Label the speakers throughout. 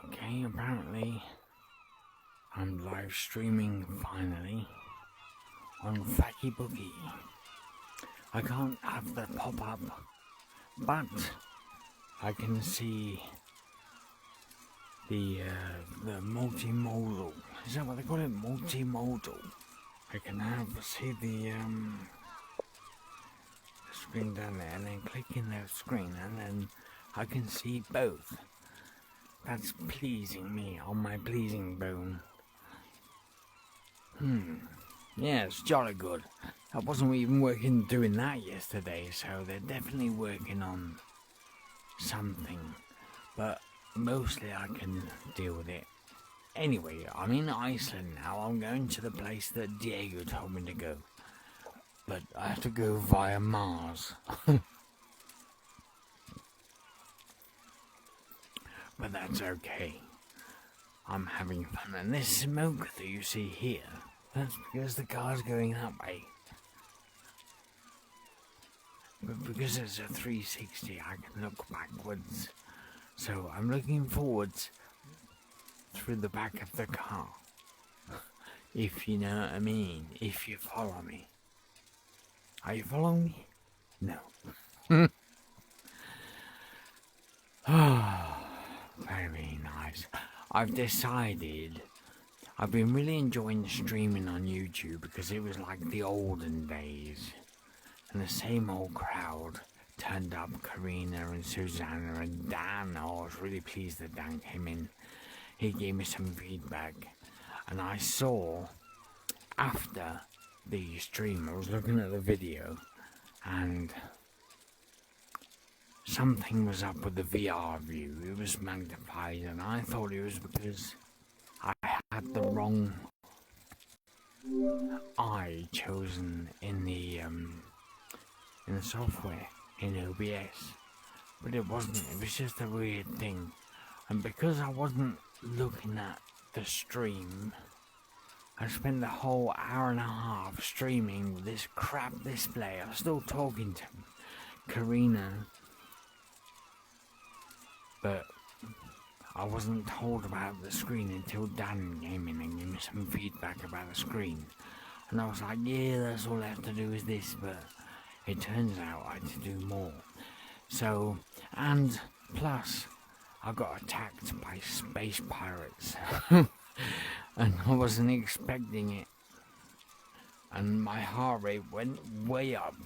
Speaker 1: Okay, apparently I'm live streaming finally on Facky Boogie. I can't have the pop-up, but I can see the multimodal. Is that what they call it? Multimodal. I can see the screen down there, and then click in the screen, and then I can see both. That's pleasing me on my pleasing bone. Yeah, it's jolly good. I wasn't even doing that yesterday, so they're definitely working on something. But mostly I can deal with it. Anyway, I'm in Iceland now. I'm going to the place that Diego told me to go. But I have to go via Mars. But that's okay. I'm having fun. And this smoke that you see here, that's because the car's going that way. But because it's a 360, I can look backwards. So I'm looking forwards through the back of the car. If you know what I mean. If you follow me. Are you following me? No. Very nice. I've decided I've been really enjoying streaming on YouTube because it was like the olden days. And the same old crowd turned up. Karina and Susanna and Dan. I was really pleased that Dan came in. He gave me some feedback. And I saw after the stream, I was looking at the video and something was up with the VR view. It was magnified, and I thought it was because I had the wrong eye chosen in the software in OBS, but it wasn't. It was just a weird thing, and because I wasn't looking at the stream, I spent the whole hour and a half streaming with this crap display. I was still talking to Karina, but I wasn't told about the screen until Dan came in and gave me some feedback about the screen. And I was like, yeah, that's all I have to do is this, but it turns out I had to do more. So, and plus, I got attacked by space pirates. And I wasn't expecting it. And my heart rate went way up.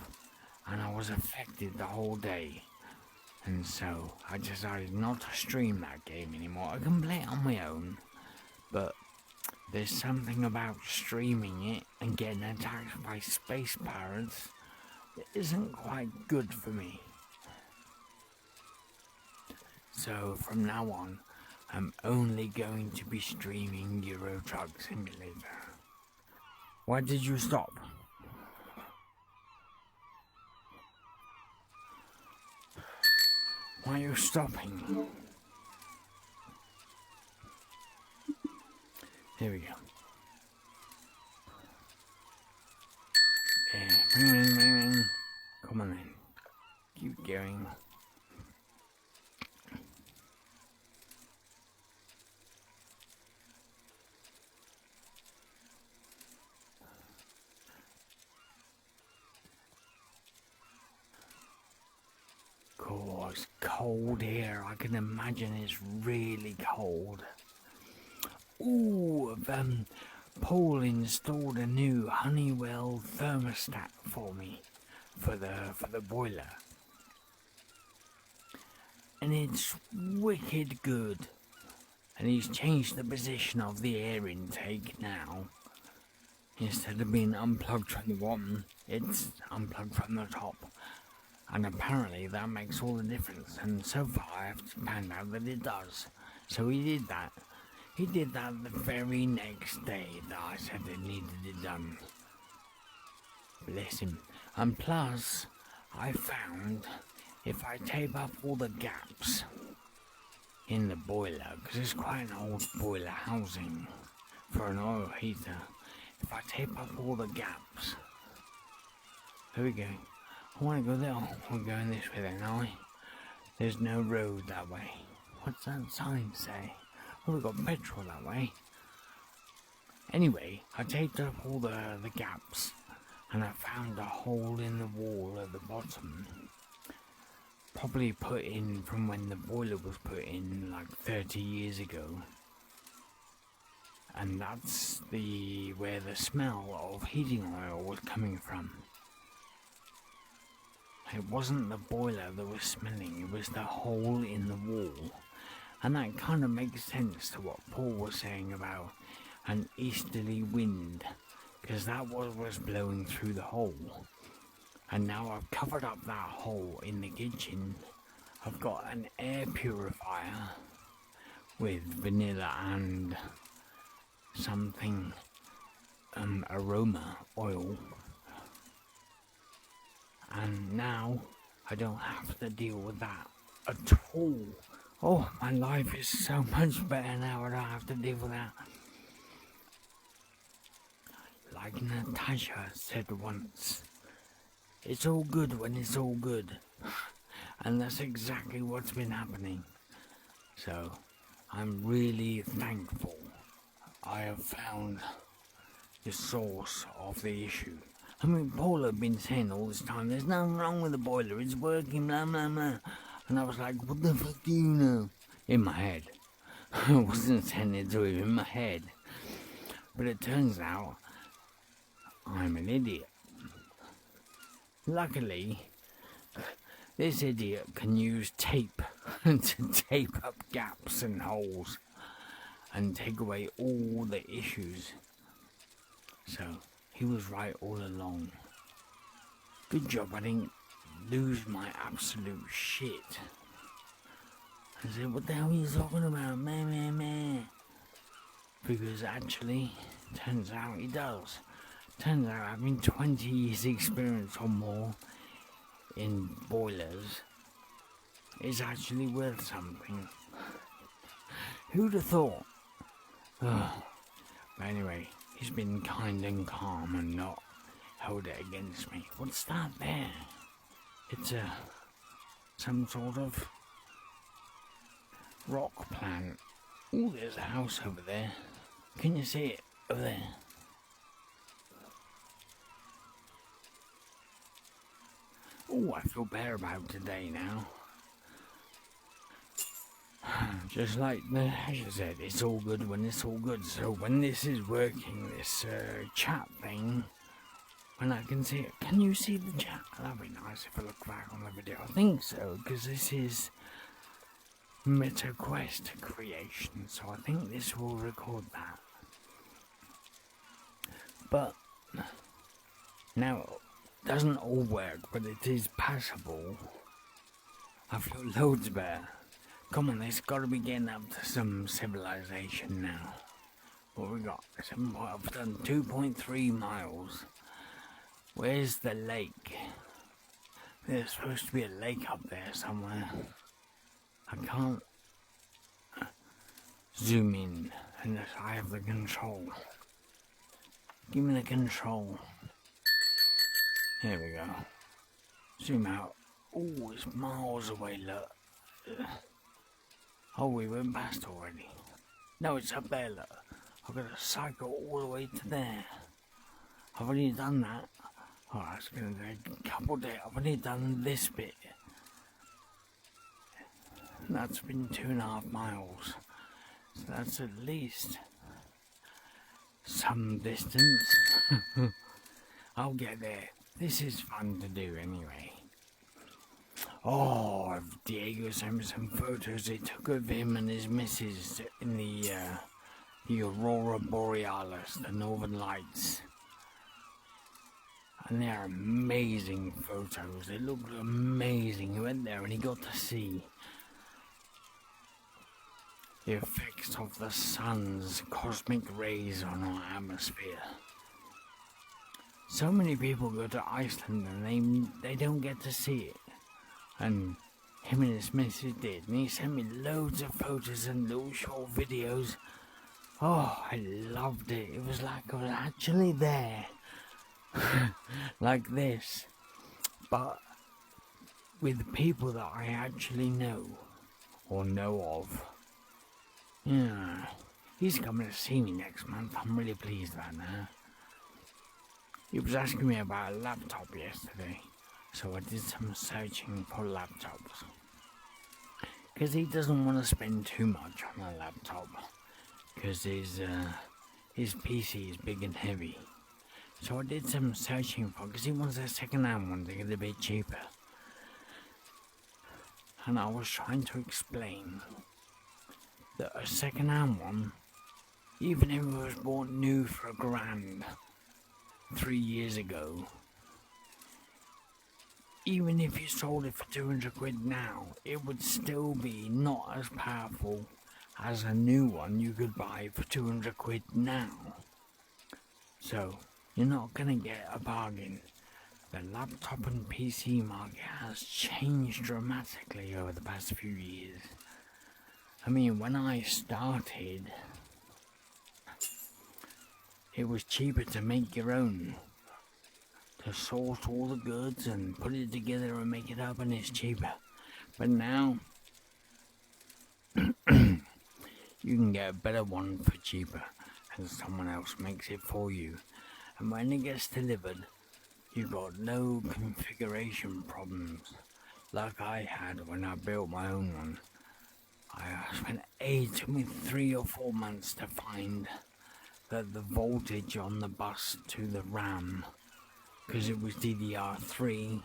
Speaker 1: And I was affected the whole day. And so I decided not to stream that game anymore. I can play it on my own, but there's something about streaming it and getting attacked by space pirates that isn't quite good for me. So from now on, I'm only going to be streaming Euro Truck Simulator. Why did you stop? Why are you stopping? Here we go. Yeah, ring. Come on then. Keep going. Oh, it's cold here. I can imagine it's really cold. Ooh, Paul installed a new Honeywell thermostat for me for the boiler, and it's wicked good. And he's changed the position of the air intake now. Instead of being unplugged from the bottom, it's unplugged from the top. And apparently that makes all the difference, and so far I've found out that it does. So he did that. He did that the very next day that I said it needed it done. Bless him. And plus, I found if I tape up all the gaps in the boiler, because it's quite an old boiler housing for an oil heater, if I tape up all the gaps, here we go. I want to go there. Oh, we're going this way then, are we? There's no road that way. What's that sign say? Oh, we got petrol that way. Anyway, I taped up all the gaps, and I found a hole in the wall at the bottom. Probably put in from when the boiler was put in like 30 years ago. And that's where the smell of heating oil was coming from. It wasn't the boiler that was smelling, it was the hole in the wall. And that kind of makes sense to what Paul was saying about an easterly wind, because that was blowing through the hole. And now I've covered up that hole in the kitchen. I've got an air purifier with vanilla and something aroma oil, and now I don't have to deal with that at all. Oh, my life is so much better now. I don't have to deal with that. Like Natasha said once, it's all good when it's all good. And that's exactly what's been happening. So I'm really thankful I have found the source of the issue. I mean, Paul had been saying all this time, there's nothing wrong with the boiler, it's working, blah, blah, blah. And I was like, what the fuck do you know? In my head. I wasn't saying it to him, in my head. But it turns out, I'm an idiot. Luckily, this idiot can use tape to tape up gaps and holes and take away all the issues. So, he was right all along. Good job I didn't lose my absolute shit. I said, what the hell are you talking about? Meh. Because actually, turns out he does. Turns out having 20 years experience or more in boilers is actually worth something. Who'd have thought? But anyway, he's been kind and calm and not held it against me. What's that there? It's some sort of rock plant. Oh, there's a house over there. Can you see it over there? Oh, I feel better about today now. Just like Natasha said, it's all good when it's all good. So when this is working, this chat thing, when I can see it, can you see the chat? That'd be nice if I look back on the video. I think so, because this is MetaQuest creation, so I think this will record that. But now it doesn't all work, but it is passable. I feel loads better. Come on, it's got to be getting up to some civilization now. What we got? I've done 2.3 miles. Where's the lake? There's supposed to be a lake up there somewhere. I can't zoom in unless I have the control. Give me the control. Here we go. Zoom out. Oh, it's miles away, look. Oh, we went past already. No, it's up there, look. I've got to cycle all the way to there. I've already done that. Oh, it's going to take a couple of days. I've only done this bit. That's been 2.5 miles. So that's at least some distance. I'll get there. This is fun to do anyway. Oh, Diego sent me some photos he took of him and his missus in the Aurora Borealis, the Northern Lights. And they're amazing photos. They look amazing. He went there and he got to see the effects of the sun's cosmic rays on our atmosphere. So many people go to Iceland and they don't get to see it. And him and his missus did. And he sent me loads of photos and little short videos. Oh, I loved it. It was like I was actually there. Like this. But with people that I actually know or know of. Yeah, he's coming to see me next month. I'm really pleased about that. He was asking me about a laptop yesterday, so I did some searching for laptops. Because he doesn't want to spend too much on a laptop, because his PC is big and heavy. So I did some searching for, because he wants a second-hand one to get a bit cheaper. And I was trying to explain that a second-hand one, even if it was bought new for $1,000 3 years ago, even if you sold it for 200 quid now, it would still be not as powerful as a new one you could buy for 200 quid now. So, you're not gonna get a bargain. The laptop and PC market has changed dramatically over the past few years. I mean, when I started, it was cheaper to make your own. To source all the goods and put it together and make it up, and it's cheaper. But now, you can get a better one for cheaper, and someone else makes it for you. And when it gets delivered, you've got no configuration problems like I had when I built my own one. I spent 3 or 4 months to find that the voltage on the bus to the RAM, because it was DDR3,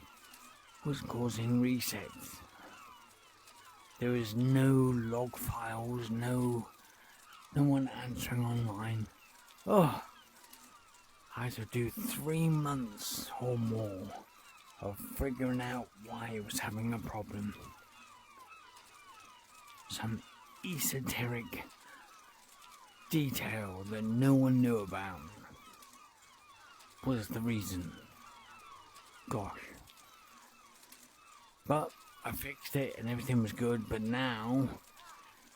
Speaker 1: was causing resets. There was no log files, no one answering online. Oh, I had to do 3 months or more of figuring out why it was having a problem. Some esoteric detail that no one knew about was the reason. Gosh. But I fixed it and everything was good, but now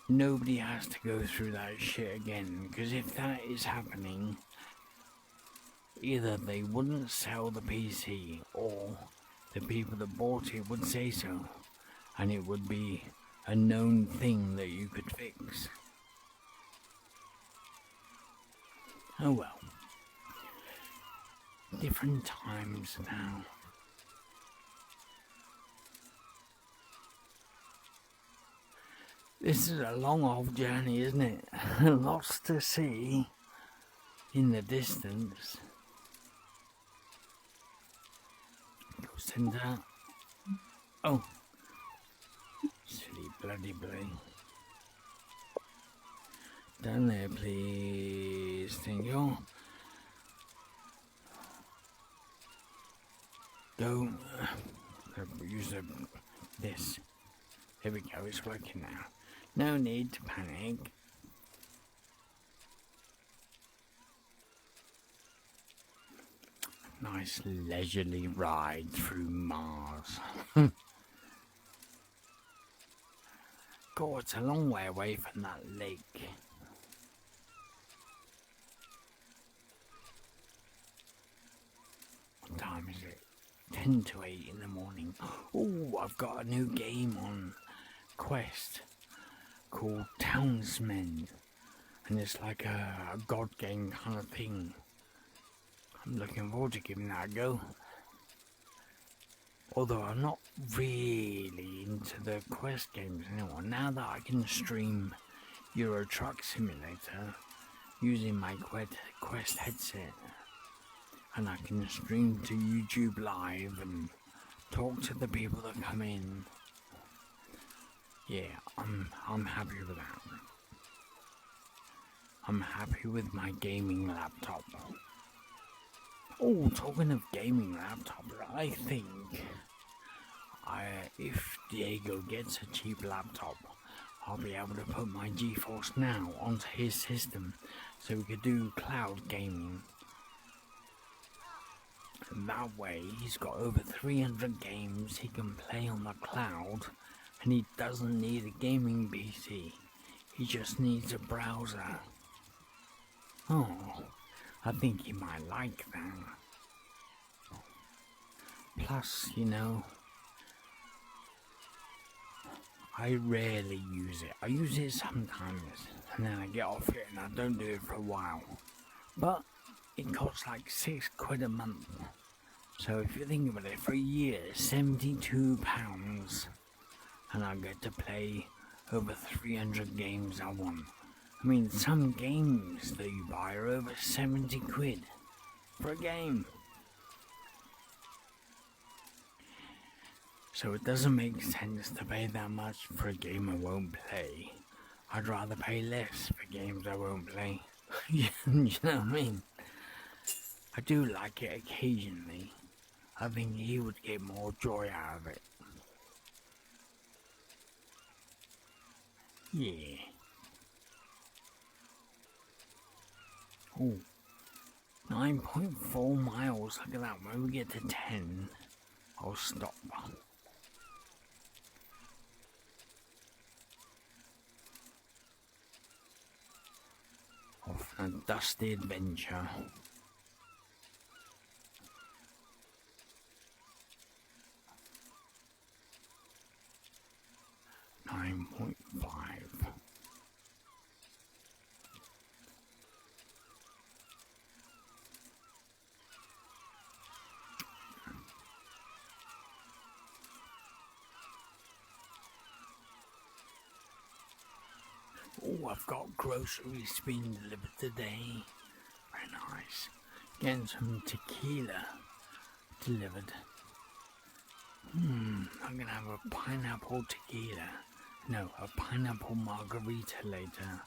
Speaker 1: nobody has to go through that shit again, because if that is happening, either they wouldn't sell the PC or the people that bought it would say so, and it would be a known thing that you could fix. Oh well. Different times now. This is a long old journey, isn't it? Lots to see in the distance. Go center. Oh. Silly bloody blade. Down there, please. Thank you. Go. Use this. There we go, it's working now. No need to panic. Nice leisurely ride through Mars. God, it's a long way away from that lake. What time is it? 10 to 8 in the morning. Oh, I've got a new game on Quest called Townsmen, and it's like a god game kind of thing. I'm looking forward to giving that a go. Although I'm not really into the Quest games anymore. Now that I can stream Euro Truck Simulator using my Quest headset, and I can stream to YouTube Live and talk to the people that come in. Yeah, I'm happy with that. I'm happy with my gaming laptop. Oh, talking of gaming laptop, I think if Diego gets a cheap laptop, I'll be able to put my GeForce Now onto his system so we could do cloud gaming. And that way, he's got over 300 games he can play on the cloud, and he doesn't need a gaming PC. He just needs a browser. Oh, I think he might like that. Plus, you know, I rarely use it. I use it sometimes, and then I get off it and I don't do it for a while. But it costs like £6 a month. So if you think about it, for a year, £72, and I get to play over 300 games I want. I mean, some games that you buy are over £70 for a game. So it doesn't make sense to pay that much for a game I won't play. I'd rather pay less for games I won't play. You know what I mean? I do like it occasionally. I think he would get more joy out of it. Yeah. Oh, 9.4 miles. Look at that. When we get to 10, I'll stop. Off a dusty adventure. 9.5. Oh, I've got groceries being delivered today. Very nice. Getting some tequila delivered. I'm gonna have a pineapple tequila. No, a pineapple margarita later.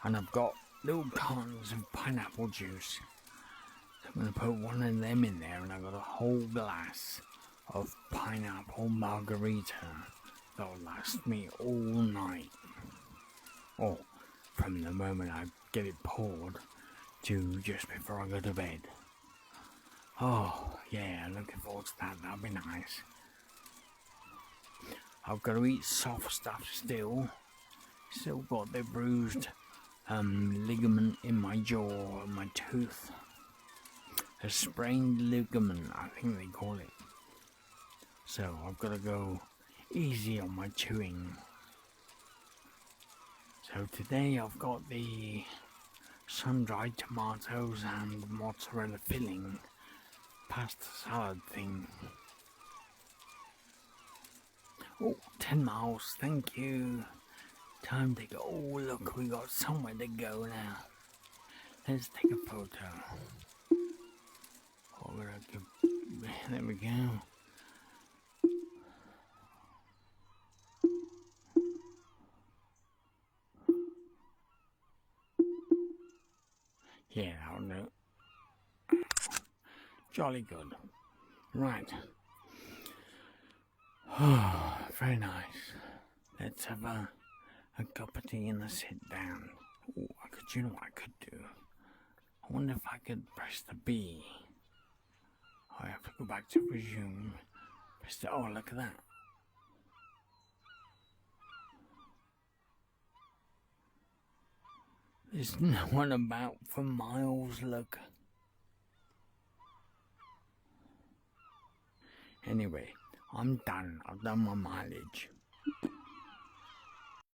Speaker 1: And I've got little cartons of pineapple juice. So I'm gonna put one of them in there, and I've got a whole glass of pineapple margarita that'll last me all night. Or from the moment I get it poured to just before I go to bed. Oh, yeah, looking forward to that. That'll be nice. I've got to eat soft stuff still. Still got the bruised ligament in my jaw and my tooth. A sprained ligament, I think they call it. So I've got to go easy on my chewing. So today I've got the sun-dried tomatoes and mozzarella filling pasta salad thing. Oh, 10 miles, thank you. Time to go. Oh, look, we got somewhere to go now. Let's take a photo. Oh, there we go. Yeah, I'll do. Jolly good. Right. Oh, very nice. Let's have a cup of tea and a sit down. Oh, you know what I could do? I wonder if I could press the B. I have to go back to resume. Press the, oh, look at that. There's no one about for miles, look. Anyway, I'm done. I've done my mileage.